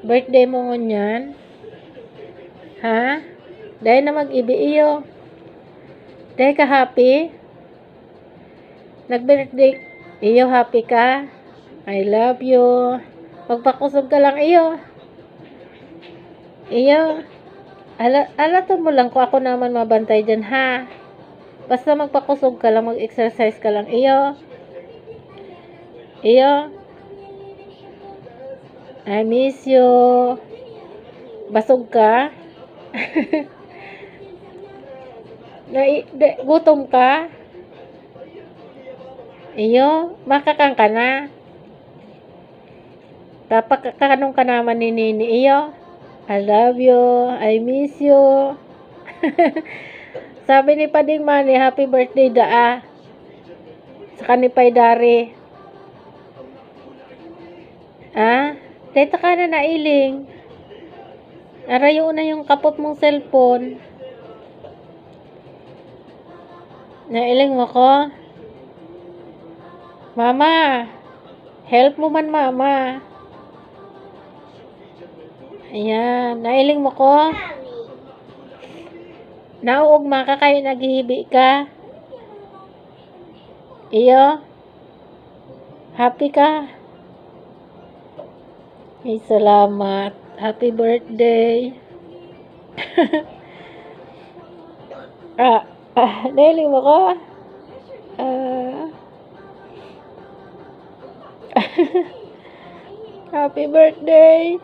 Birthday mo ngunyan? Ha? Dahil na mag-ibi iyo. Dahil ka happy? Nag-birthday iyo, happy ka? I love you. Magpakusog ka lang iyo. Iyo. Alato mo lang ko ako naman mabantay dyan, ha? Basta magpakusog ka lang, mag-exercise ka lang iyo. Iyo. I miss you. Basog ka? Gutom ka? Iyo, makakang ka na. Kakanong ka naman ni Nini iyo. I love you. I miss you. Sabi ni Pading Manny, happy birthday daa. Sa kanipay dari. Ah? Dito ka na nailing. Arayo na yung kapot mong cellphone. Nailing mo ko? Mama, help mo man mama. Ayan, nailing mo ko? Nauog maka kayo naghihibi ka? Iyo? Happy ka? Ay, salamat. Happy birthday. Nailing mo ko? Happy birthday.